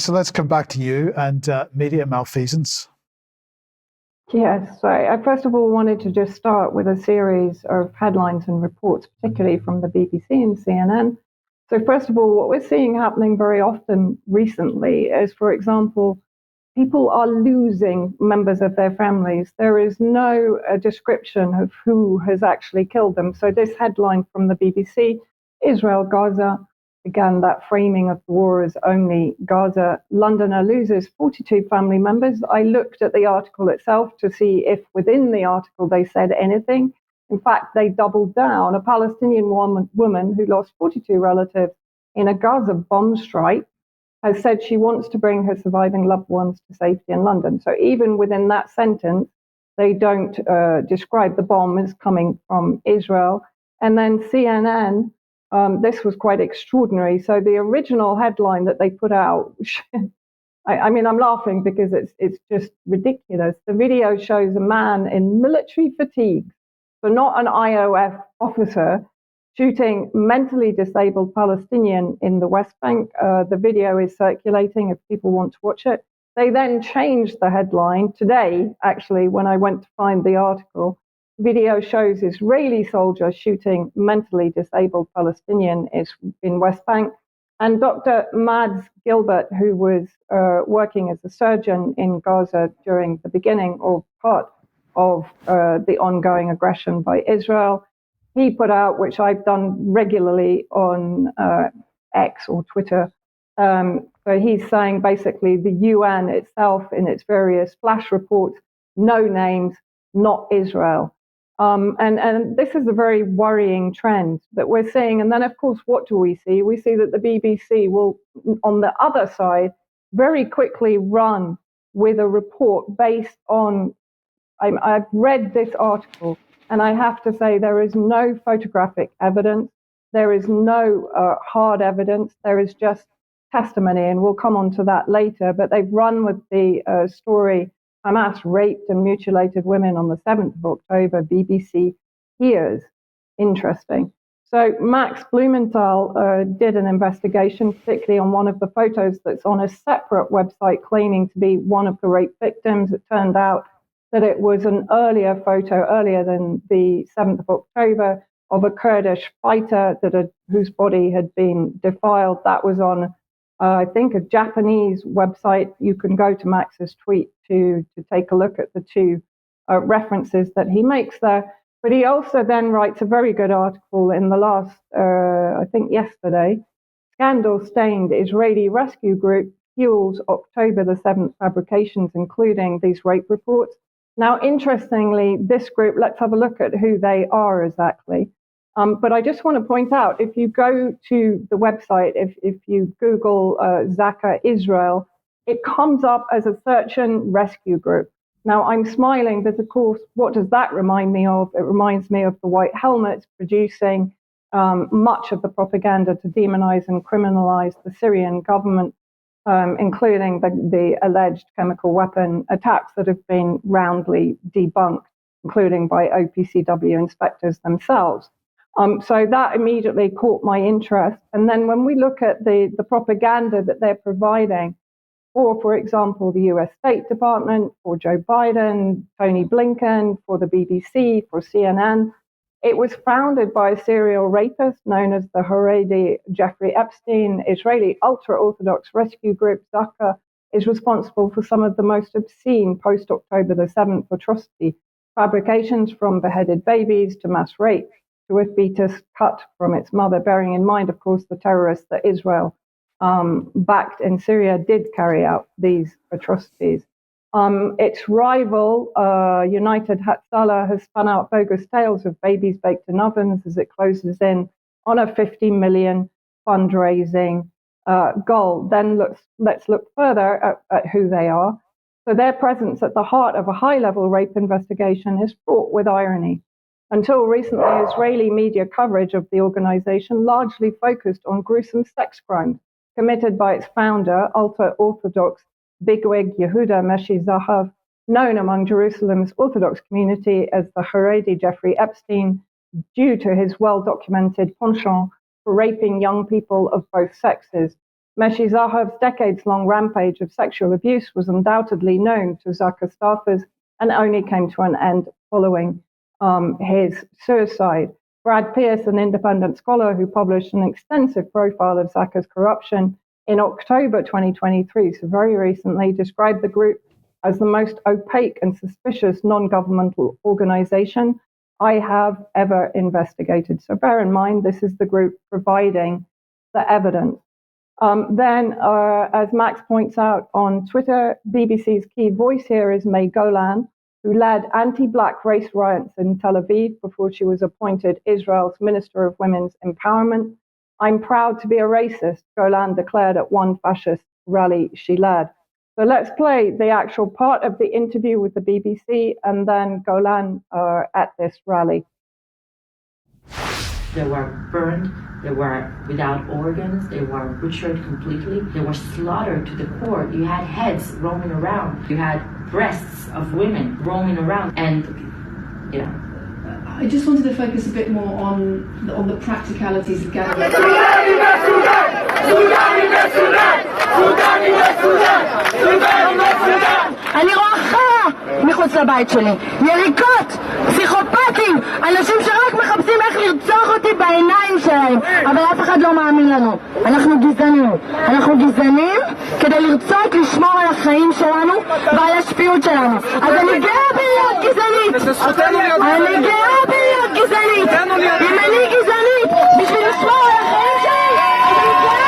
So let's come back to you and media malfeasance. Yes, so I first of all wanted to just start with a series of headlines and reports, particularly from the BBC and CNN. So first of all, what we're seeing happening very often recently is, for example, people are losing members of their families. There is no description of who has actually killed them. So this headline from the BBC, Israel, Gaza, again, that framing of the war as only Gaza, Londoner loses 42 family members. I looked at the article itself to see if within the article they said anything. In fact, they doubled down. A Palestinian woman who lost 42 relatives in a Gaza bomb strike has said she wants to bring her surviving loved ones to safety in London. So even within that sentence, they don't describe the bomb as coming from Israel. And then CNN, this was quite extraordinary. So the original headline that they put out, I mean, I'm laughing because it's just ridiculous. The video shows a man in military fatigues, so not an IOF officer, shooting mentally disabled Palestinian in the West Bank. The video is circulating if people want to watch it. They then changed the headline today, actually, when I went to find the article. Video shows Israeli soldier shooting mentally disabled Palestinian in West Bank. And Dr. Mads Gilbert, who was working as a surgeon in Gaza during the beginning or part of the ongoing aggression by Israel, he put out, which I've done regularly on X or Twitter. So he's saying basically the UN itself in its various flash reports, no names, not Israel. And this is a very worrying trend that we're seeing. And then, of course, what do we see? We see that the BBC will, on the other side, very quickly run with a report based on, I've read this article, and I have to say there is no photographic evidence. There is no hard evidence. There is just testimony, and we'll come on to that later. But they've run with the story, Hamas raped and mutilated women on the 7th of October, BBC hears. Interesting. So Max Blumenthal did an investigation, particularly on one of the photos that's on a separate website claiming to be one of the rape victims. It turned out that it was an earlier photo, earlier than the 7th of October, of a Kurdish fighter whose body had been defiled. That was on, I think, a Japanese website. You can go to Max's tweet to take a look at the two references that he makes there. But he also then writes a very good article in the last, I think yesterday, Scandal-Stained Israeli Rescue Group fuels October the 7th fabrications, including these rape reports. Now, interestingly, this group, let's have a look at who they are exactly. But I just want to point out, if you go to the website, if you Google Zaka Israel, it comes up as a search and rescue group. Now, I'm smiling, but of course, what does that remind me of? It reminds me of the White Helmets producing much of the propaganda to demonize and criminalize the Syrian government, including the alleged chemical weapon attacks that have been roundly debunked, including by OPCW inspectors themselves. So that immediately caught my interest. And then when we look at the propaganda that they're providing for example, the US State Department, for Joe Biden, Tony Blinken, for the BBC, for CNN, it was founded by a serial rapist known as the Haredi Jeffrey Epstein. Israeli ultra-Orthodox rescue group Zaka is responsible for some of the most obscene post-October the 7th atrocity fabrications, from beheaded babies to mass rape to a fetus cut from its mother, bearing in mind, of course, the terrorists that Israel backed in Syria did carry out these atrocities. Its rival, United Hatzalah, has spun out bogus tales of babies baked in ovens as it closes in on a 50 million fundraising goal. Then let's look further at who they are. So their presence at the heart of a high-level rape investigation is fraught with irony. Until recently, Israeli media coverage of the organization largely focused on gruesome sex crimes committed by its founder, ultra-Orthodox bigwig Yehuda Meshi Zahav, known among Jerusalem's Orthodox community as the Haredi Jeffrey Epstein, due to his well-documented penchant for raping young people of both sexes. Meshi Zahav's decades-long rampage of sexual abuse was undoubtedly known to Zaka staffers and only came to an end following his suicide. Brad Pierce, an independent scholar who published an extensive profile of Zaka's corruption in October 2023, so very recently, described the group as the most opaque and suspicious non-governmental organization I have ever investigated. So bear in mind, this is the group providing the evidence. Then, as Max points out on Twitter, BBC's key voice here is May Golan, who led anti-Black race riots in Tel Aviv before she was appointed Israel's Minister of Women's Empowerment. I'm proud to be a racist, Golan declared at one fascist rally she led. So let's play the actual part of the interview with the BBC and then Golan at this rally. They were burned, they were without organs, they were butchered completely, they were slaughtered to the core. You had heads roaming around, you had breasts of women roaming around, and you know. I just wanted to focus a bit more on the practicalities of gathering. אני רואה חרא מחוץ לבית שלי, יריקות, פסיכופטים, אנשים שרק מחפשים איך לרצוח אותי בעיניים שלהם, אבל אף אחד לא מאמין לנו. אנחנו גזענים כדי לרצות לשמור על החיים שלנו ועל השפיות שלנו. אז אני גאה בלהיות גזענית, אני גאה בלהיות גזענית. אם אני גזענית בשביל לשמור על החיים שלי, אני גאה.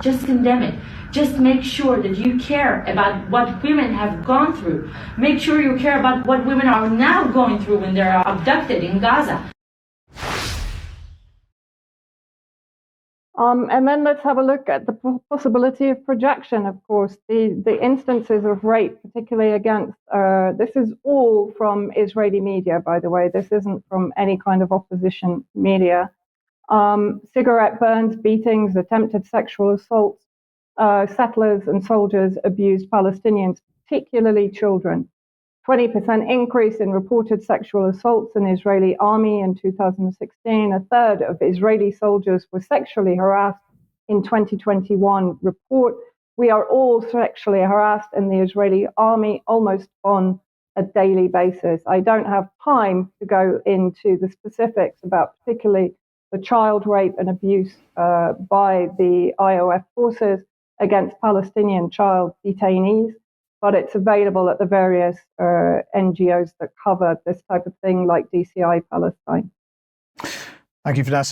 Just condemn it. Just make sure that you care about what women have gone through. Make sure you care about what women are now going through when they're abducted in Gaza. And then let's have a look at the possibility of projection, of course. The instances of rape, particularly against, this is all from Israeli media, by the way. This isn't from any kind of opposition media. Cigarette burns, beatings, attempted sexual assaults, settlers and soldiers abused Palestinians, particularly children. 20% increase in reported sexual assaults in Israeli army in 2016. A third of Israeli soldiers were sexually harassed in 2021 report. We are all sexually harassed in the Israeli army almost on a daily basis. I don't have time to go into the specifics about particularly the child rape and abuse by the IOF forces against Palestinian child detainees, but it's available at the various NGOs that cover this type of thing, like DCI Palestine. Thank you, Vanessa.